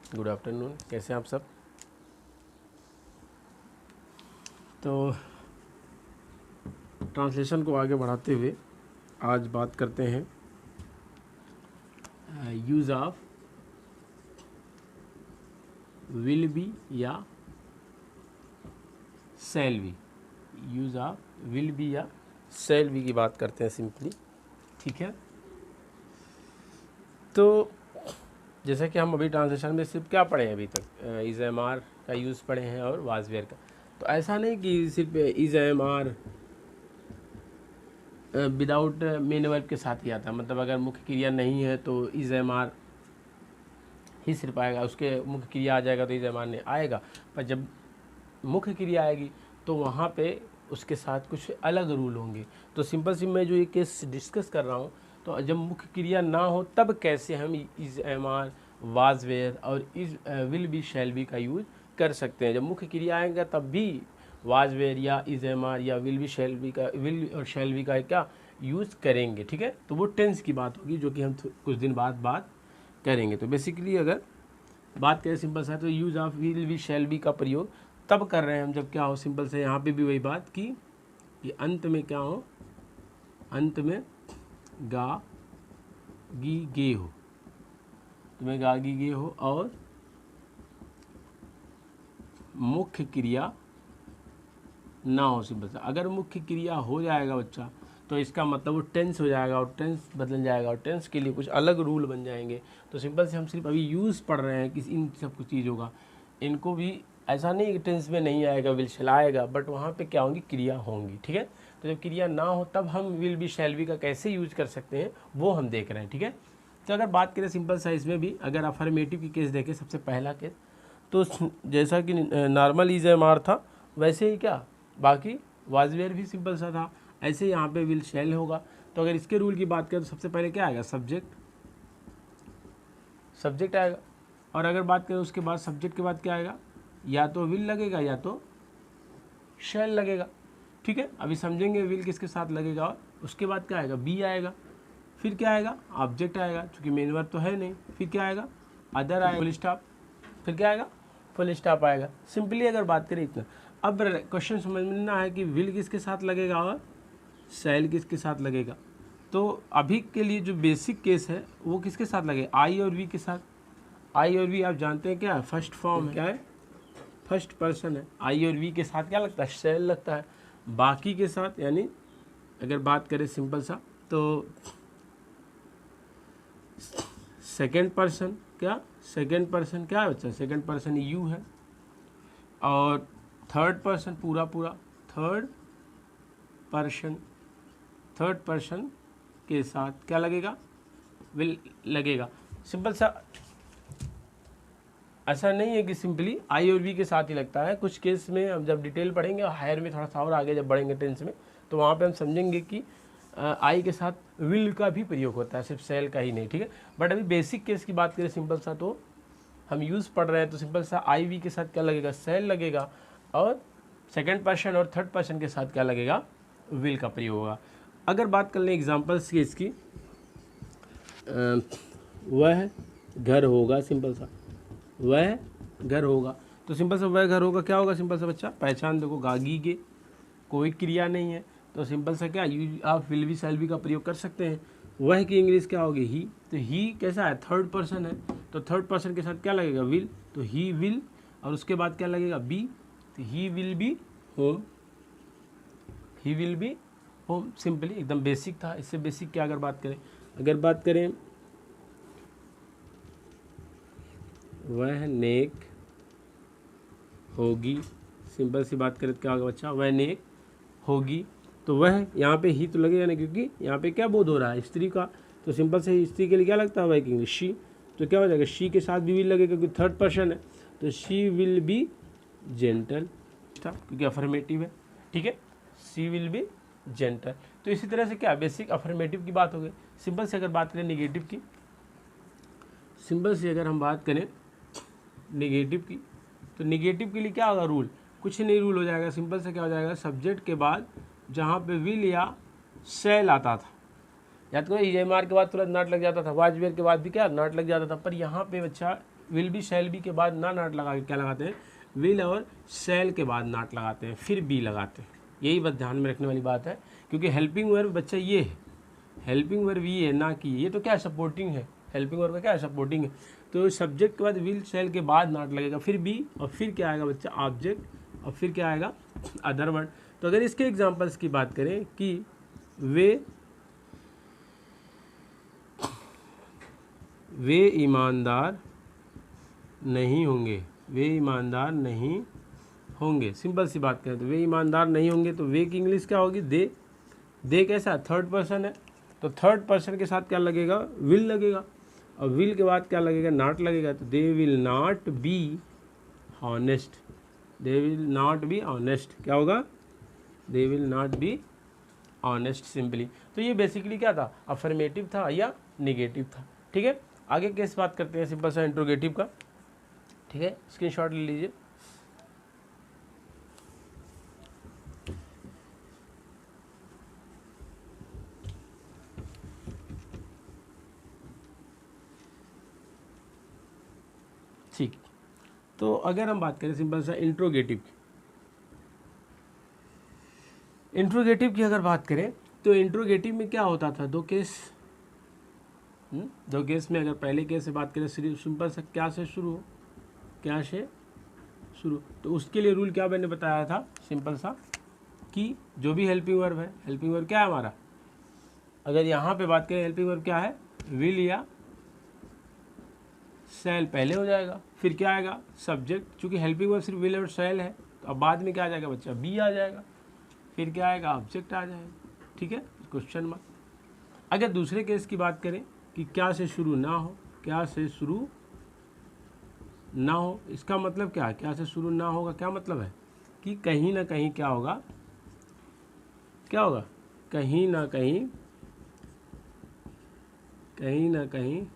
Good afternoon, कैसे हैं आप सब। तो ट्रांसलेशन को आगे बढ़ाते हुए आज बात करते हैं यूज़ ऑफ विल बी या shall be. Use of will B या शैल बी की बात करते हैं सिंपली, ठीक है। तो जैसा कि हम अभी ट्रांसलेशन में सिर्फ क्या पढ़े हैं अभी तक, इज़ एम आर का यूज़ पढ़े हैं और वाज वेयर का। तो ऐसा नहीं कि सिर्फ is am are without main verb के साथ ही आता है, मतलब अगर मुख्य क्रिया नहीं है तो इज़ एम आर ही सिर्फ आएगा, उसके मुख्य क्रिया आ जाएगा तो इज़ एम आर नहीं आएगा। पर जब मुख्य क्रिया आएगी तो वहाँ पे उसके साथ कुछ अलग रूल होंगे। तो सिंपल सी मैं जो ये केस डिस्कस कर रहा हूँ, तो जब मुख्य क्रिया ना हो तब कैसे हम is am are was were और is will be shall be का यूज कर सकते हैं। जब मुख्य क्रिया आएगा तब भी वाज वेयर या इज़ एम आर या विल बी शैल बी का, विल और शैल बी का क्या यूज़ करेंगे, ठीक है। तो वो टेंस की बात होगी जो कि हम कुछ दिन बाद बात करेंगे। तो बेसिकली अगर बात करें सिंपल सा, तो use of will be shall be का प्रयोग तब कर रहे हैं हम जब क्या हो, सिंपल से यहाँ पे भी वही बात की कि अंत में क्या हो, अंत में गा गी गे हो, तुम्हें गा गी गे हो और मुख्य क्रिया ना हो। सिंपल सा अगर मुख्य क्रिया हो जाएगा बच्चा तो इसका मतलब वो टेंस हो जाएगा और टेंस बदल जाएगा और टेंस के लिए कुछ अलग रूल बन जाएंगे। तो सिंपल से हम सिर्फ अभी यूज़ पढ़ रहे हैं कि इन सब कुछ चीज़ होगा, इनको भी ऐसा नहीं कि टेंस में नहीं आएगा, विल शैल आएगा, बट वहाँ पे क्या होंगी, क्रिया होंगी, ठीक है। तो जब क्रिया ना हो तब हम विल बी शैल बी का कैसे यूज कर सकते हैं वो हम देख रहे हैं, ठीक है। तो अगर बात करें सिंपल सा इसमें भी, अगर अफर्मेटिव की केस देखें सबसे पहला केस, तो जैसा कि नॉर्मल इज एम आर था वैसे ही क्या बाकी वाज वेयर भी सिंपल सा था, ऐसे यहाँ पे विल शैल होगा। तो अगर इसके रूल की बात करें तो सबसे पहले क्या आएगा, सब्जेक्ट, सब्जेक्ट आएगा। और अगर बात करें उसके बाद सब्जेक्ट के बाद क्या आएगा, या तो विल लगेगा या तो शैल लगेगा, ठीक है। अभी समझेंगे विल किसके साथ लगेगा। और उसके बाद क्या आएगा, बी आएगा, फिर क्या आएगा, ऑब्जेक्ट आएगा, चूंकि मेन वर्ब तो है नहीं, फिर क्या आएगा, अदर आएगा, फुल स्टॉप, फिर क्या आएगा, फुल स्टॉप आएगा। सिंपली अगर बात करें इतना। अब क्वेश्चन समझना है कि विल किसके साथ लगेगा और शैल किसके साथ लगेगा। तो अभी के लिए जो बेसिक केस है वो किसके साथ लगेगा, आई और वी के साथ। आई और वी आप जानते हैं क्या है, फर्स्ट फॉर्म है, क्या है, फर्स्ट पर्सन है। आई और वी के साथ क्या लगता है, शैल लगता है। बाकी के साथ यानी अगर बात करें सिंपल सा, तो सेकेंड पर्सन क्या, सेकेंड पर्सन क्या है बच्चा, सेकेंड पर्सन यू है। और थर्ड पर्सन पूरा पूरा थर्ड पर्सन के साथ क्या लगेगा, विल लगेगा। सिंपल सा ऐसा नहीं है कि सिंपली आई और वी के साथ ही लगता है, कुछ केस में हम जब डिटेल पढ़ेंगे हायर में थोड़ा सा और आगे जब बढ़ेंगे टेंस में, तो वहाँ पे हम समझेंगे कि आई के साथ विल का भी प्रयोग होता है, सिर्फ सेल का ही नहीं, ठीक है। बट अभी बेसिक केस की बात करें सिंपल सा, तो हम यूज़ पढ़ रहे हैं, तो सिंपल सा आई वी के साथ क्या लगेगा, सेल लगेगा। और सेकेंड पर्सन और थर्ड पर्सन के साथ क्या लगेगा, विल का प्रयोग होगा। अगर बात कर लें एग्जाम्पल्स की इसकी, वह घर होगा, सिंपल सा वह घर होगा। तो सिंपल सा वह घर होगा क्या होगा, सिंपल सा बच्चा पहचान देखो, गागी के कोई क्रिया नहीं है, तो सिंपल सा क्या यूज आप विल बी शैल बी का प्रयोग कर सकते हैं। वह की इंग्लिश क्या होगी, ही। तो ही कैसा है, थर्ड पर्सन है, तो थर्ड पर्सन के साथ क्या लगेगा, विल, तो ही विल। और उसके बाद क्या लगेगा, बी, तो he will be home, he will be home. Simply एकदम बेसिक था। इससे बेसिक क्या अगर बात करें, अगर बात करें वह नेक होगी, सिंपल सी बात करें तो क्या होगा बच्चा, वह नेक होगी। तो वह यहाँ पे ही तो लगेगा ना, क्योंकि यहाँ पे क्या बोध हो रहा है, स्त्री का। तो सिंपल से स्त्री के लिए क्या लगता है, वह की इंग्लिश शी। तो क्या हो जाएगा, शी के साथ भी विल लगेगा क्योंकि थर्ड पर्सन है, तो शी विल बी जेंटल, क्योंकि अफर्मेटिव है, ठीक है, शी विल बी जेंटल। तो इसी तरह से क्या बेसिक अफर्मेटिव की बात हो गई। सिंपल से अगर बात करें निगेटिव की, सिंपल से अगर हम बात करें निगेटिव की, तो निगेटिव के लिए क्या होगा रूल, कुछ नहीं रूल हो जाएगा। सिंपल से क्या हो जाएगा, सब्जेक्ट के बाद जहाँ पे विल या शैल आता था, याद करो इज एम आर के बाद तुरंत नॉट लग जाता था, वाज वेयर के बाद भी क्या नॉट लग जाता था, पर यहाँ पे बच्चा विल बी शैल बी के बाद ना नॉट लगा के क्या लगाते हैं, विल और शैल के बाद नॉट लगाते हैं, फिर बी लगाते हैं। यही बस ध्यान में रखने वाली बात है, क्योंकि हेल्पिंग वर्ब बच्चा ये है, हेल्पिंग वर्ब ये है ना कि ये तो क्या सपोर्टिंग है, हेल्पिंग वर्ब का क्या है, सपोर्टिंग है। तो सब्जेक्ट के बाद विल शैल के बाद नॉट लगेगा, फिर बी, और फिर क्या आएगा बच्चा, ऑब्जेक्ट, और फिर क्या आएगा, अदर वर्ड। तो अगर इसके एग्जांपल्स की बात करें कि वे ईमानदार नहीं होंगे, वे ईमानदार नहीं होंगे, सिंपल सी बात करें तो वे ईमानदार नहीं होंगे, तो वे की इंग्लिश क्या होगी, दे कैसा, थर्ड पर्सन है, तो थर्ड पर्सन के साथ क्या लगेगा, विल लगेगा, और विल के बाद क्या लगेगा, नॉट लगेगा। तो they will not be honest, they will not be honest, क्या होगा, they will not be honest simply. तो ये बेसिकली क्या था, अफर्मेटिव था या निगेटिव था। ठीक है, आगे केस बात करते हैं सिंपल सा इंट्रोगेटिव का। ठीक है, स्क्रीनशॉट ले लीजिए। ठीक, तो अगर हम बात करें सिंपल सा इंट्रोगेटिव की अगर बात करें तो इंट्रोगेटिव में क्या होता था, दो केस में अगर पहले केस से बात करें सिंपल सा क्या से शुरू हो, क्या से शुरू, तो उसके लिए रूल क्या मैंने बताया था, सिंपल सा कि जो भी हेल्पिंग वर्ब है, हेल्पिंग वर्ब क्या है हमारा, अगर यहाँ पे बात करें हेल्पिंग वर्ब क्या है, विल या शैल पहले हो जाएगा, फिर क्या आएगा, सब्जेक्ट, चूंकि हेल्पिंग वर्ब सिर्फ विल और शैल है तो अब बाद में क्या आ जाएगा बच्चा, बी आ जाएगा, फिर क्या आएगा, ऑब्जेक्ट आ जाएगा। ठीक है, क्वेश्चन मार्क। अगर दूसरे केस की बात करें कि क्या से शुरू ना हो, क्या से शुरू ना हो, इसका मतलब क्या है, क्या से शुरू ना होगा, क्या मतलब है कि कहीं ना कहीं क्या होगा, क्या होगा, कहीं ना कहीं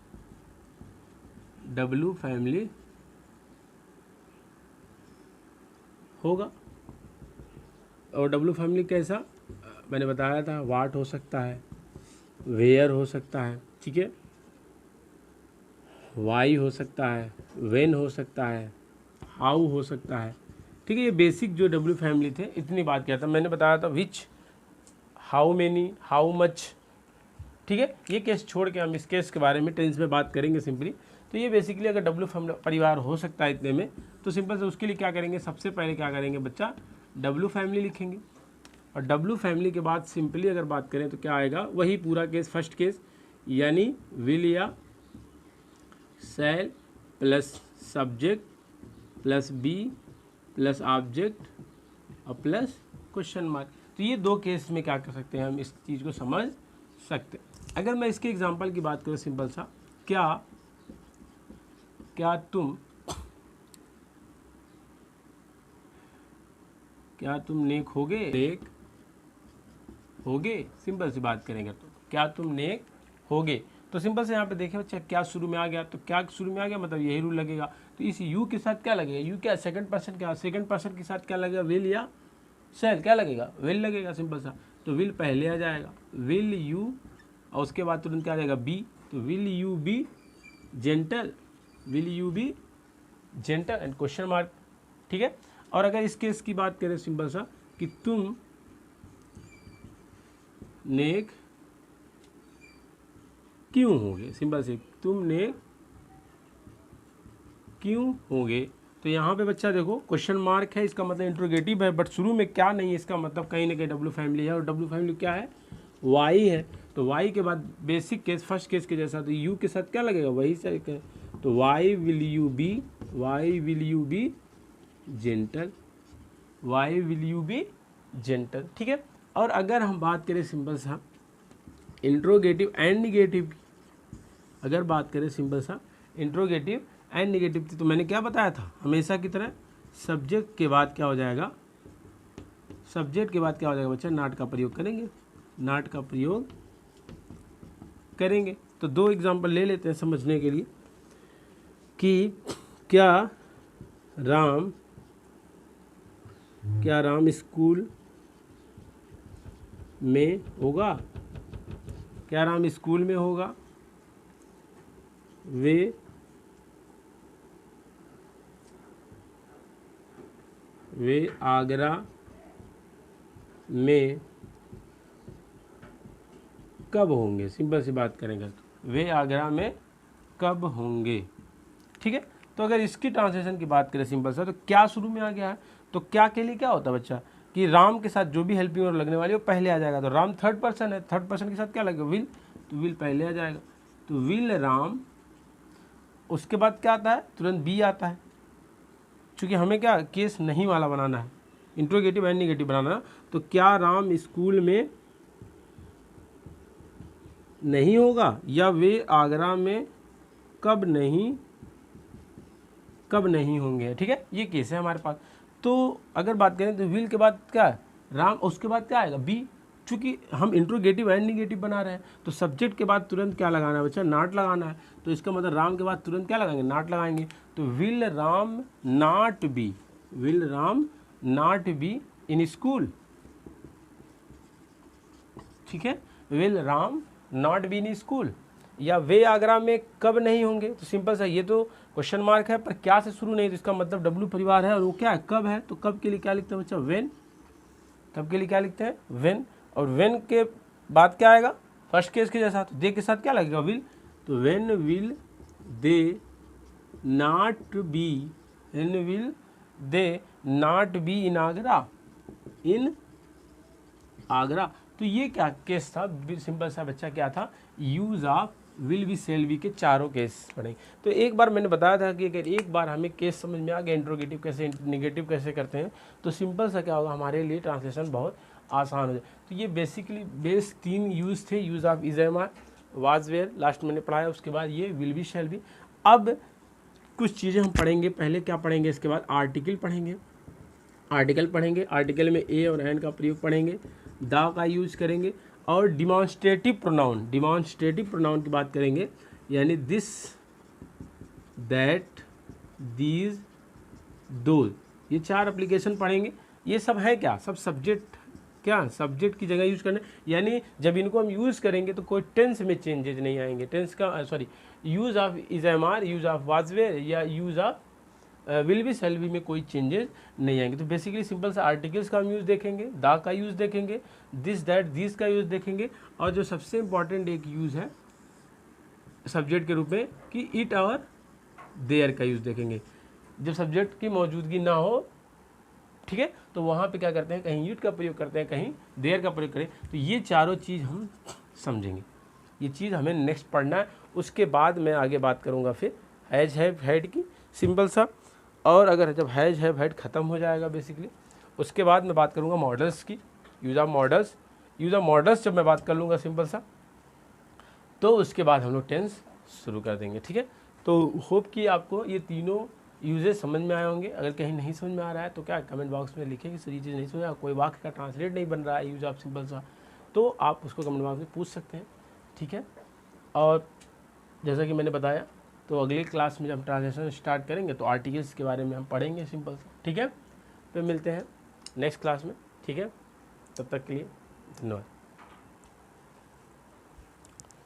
डब्लू फैमिली होगा। और डब्लू फैमिली कैसा, मैंने बताया था, वाट हो सकता है, वेयर हो सकता है, ठीक है, वाई हो सकता है, वेन हो सकता है, हाउ हो सकता है। ठीक है, ये बेसिक जो डब्लू फैमिली थे इतनी बात किया था मैंने, बताया था विच, हाउ मेनी, हाउ मच। ठीक है, ये केस छोड़ के हम इस केस के बारे में टेंस में बात करेंगे सिंपली। तो ये बेसिकली अगर डब्लू फैमिली परिवार हो सकता है इतने में, तो सिंपल से उसके लिए क्या करेंगे, सबसे पहले क्या करेंगे बच्चा, डब्लू फैमिली लिखेंगे, और डब्लू फैमिली के बाद सिंपली अगर बात करें तो क्या आएगा, वही पूरा केस, फर्स्ट केस, यानी विल या shall plus subject plus be plus object और प्लस क्वेश्चन मार्क। तो ये दो केस में क्या कर सकते हैं, हम इस चीज़ को समझ सकते हैं। अगर मैं इसके एग्जांपल की बात करूँ सिंपल सा, क्या तुम नेक होगे, सिंपल सी बात करेंगे तो क्या तुम नेक होगे। तो सिंपल से यहाँ पे देखें बच्चा, क्या शुरू में आ गया, तो क्या शुरू में आ गया मतलब यही रूल लगेगा। तो इस यू के साथ क्या लगेगा, यू क्या सेकंड पर्सन, क्या सेकंड पर्सन के साथ क्या लगेगा, विल या शैल, क्या लगेगा, विल लगेगा सिंपल सा। तो विल पहले आ जाएगा, विल यू, और उसके बाद तुरंत क्या आ जाएगा, बी, तो will you be gentle, will you be gentle and question mark. ठीक है, और अगर इस केस की बात करें सिंपल सा कि तुम नेक क्यों होगे, सिंपल से तुम नेक क्यों होगे। तो यहाँ पे बच्चा देखो क्वेश्चन मार्क है, इसका मतलब इंट्रोगेटिव है, बट शुरू में क्या नहीं है, इसका मतलब कहीं ना कहीं डब्लू फैमिली है, और डब्लू फैमिली क्या है, वाई है। तो वाई के बाद बेसिक केस, फर्स्ट केस के जैसा, तो यू के साथ क्या लगेगा, वही से, तो why will you be gentle, why will you be gentle. ठीक है, और अगर हम बात करें सिंपल सा इंट्रोगेटिव एंड निगेटिव की, अगर बात करें सिंपल सा इंट्रोगेटिव एंड निगेटिव की, तो मैंने क्या बताया था, हमेशा की तरह सब्जेक्ट के बाद क्या हो जाएगा, बच्चा, नॉट का प्रयोग करेंगे। तो दो एग्जांपल ले लेते हैं समझने के लिए कि क्या राम स्कूल में होगा, वे वे आगरा में कब होंगे, सिंपल सी बात करेंगे तो वे आगरा में कब होंगे। ठीक है, तो अगर इसकी ट्रांसलेशन की बात करें सिंपल सा, तो क्या शुरू में आ गया है, तो क्या के लिए क्या होता है बच्चा कि राम के साथ जो भी हेल्पिंग वर्ब लगने वाली है वो पहले आ जाएगा। तो राम थर्ड पर्सन है, थर्ड पर्सन के साथ क्या लगेगा, विल, तो विल पहले आ जाएगा। तो विल राम, उसके बाद क्या आता है, तुरंत बी आता है, क्योंकि हमें क्या केस नहीं वाला बनाना है, इंट्रोगेटिव एंड निगेटिव बनाना है। तो क्या राम स्कूल में नहीं होगा, या वे आगरा में कब नहीं होंगे। ठीक है, ये केस है हमारे पास। तो अगर बात करें तो विल के बाद क्या है, राम, उसके बाद क्या आएगा, बी। चूंकि हम इंट्रोगेटिव एंड निगेटिव बना रहे हैं तो सब्जेक्ट के बाद तुरंत क्या लगाना है बच्चा, नॉट लगाना है। तो इसका मतलब राम के बाद तुरंत क्या लगाएंगे, नॉट लगाएंगे। तो will Ram not be, will Ram not be in school. ठीक है, will Ram not be in school, या वे आगरा में कब नहीं होंगे। तो सिंपल सा, ये तो क्वेश्चन मार्क है पर क्या से शुरू नहीं, तो इसका मतलब डब्ल्यू परिवार है और वो क्या है, कब है। तो कब के लिए क्या लिखते हैं बच्चा, व्हेन। कब के लिए क्या लिखते हैं, व्हेन। और व्हेन के बाद क्या आएगा, फर्स्ट केस के जैसा, तो दे के साथ क्या लगेगा, विल। तो when will they not be, when will they not be in Agra, in Agra. तो ये क्या केस था, सिंपल सा बच्चा क्या था, use of will be shall B के चारों केस पढ़ेंगे। तो एक बार मैंने बताया था कि अगर एक बार हमें केस समझ में आ गया, इंट्रोगेटिव कैसे निगेटिव कैसे करते हैं, तो सिंपल सा क्या होगा, हमारे लिए ट्रांसलेशन बहुत आसान हो जाए। तो ये बेसिकली बेस 3 यूज थे, use of is am are, was were, last मैंने पढ़ाया, उसके बाद ये विल बी शेल बी। अब कुछ चीज़ें हम पढ़ेंगे, पहले क्या पढ़ेंगे, इसके बाद आर्टिकल पढ़ेंगे, आर्टिकल में ए और एन का प्रयोग पढ़ेंगे, द का यूज करेंगे, और डिमॉन्स्ट्रेटिव प्रोनाउन की बात करेंगे, यानी दिस, दैट, दीज, दोज, ये 4 एप्लीकेशन पढ़ेंगे। ये सब है क्या, सब सब्जेक्ट, क्या सब्जेक्ट की जगह यूज करना, यानी जब इनको हम यूज़ करेंगे तो कोई टेंस में चेंजेज नहीं आएंगे, टेंस का sorry, use of is am are, use of was were या use of will be shall be में कोई चेंजेस नहीं आएंगे। तो बेसिकली सिंपल सा आर्टिकल्स का हम यूज़ देखेंगे, द का यूज़ देखेंगे, दिस दैट दिस का यूज़ देखेंगे, और जो सबसे इम्पॉर्टेंट एक यूज़ है सब्जेक्ट के रूप में कि इट और देयर का यूज़ देखेंगे। जब सब्जेक्ट की मौजूदगी ना हो, ठीक है, तो वहाँ पे क्या करते हैं, कहीं इट का प्रयोग करते हैं, कहीं देयर का प्रयोग करें। तो ये चारों चीज़ हम समझेंगे, ये चीज़ हमें नेक्स्ट पढ़ना है। उसके बाद मैं आगे बात करूँगा फिर हैज हैव हैड की, सिंपल सा। और अगर जब हैज हैव हैड ख़त्म हो जाएगा बेसिकली, उसके बाद मैं बात करूँगा मॉडल्स की, यूज़ ऑफ मॉडल्स जब मैं बात कर लूँगा सिंपल सा, तो उसके बाद हम लोग टेंस शुरू कर देंगे। ठीक है, तो होप कि आपको ये तीनों यूजेस समझ में आए होंगे। अगर कहीं नहीं समझ में आ रहा है तो क्या कमेंट बॉक्स में लिखें कि सर ये चीज़ नहीं समझ, कोई वाक्य का ट्रांसलेट नहीं बन रहा है यूज ऑफ सिंपल सा, तो आप उसको कमेंट बॉक्स में पूछ सकते हैं। ठीक है, और जैसा कि मैंने बताया, तो अगली क्लास में जब हम ट्रांसलेशन स्टार्ट करेंगे तो आर्टिकल्स के बारे में हम पढ़ेंगे सिंपल सा। ठीक है, तो मिलते हैं नेक्स्ट क्लास में। ठीक है, तब तक के लिए धन्यवाद।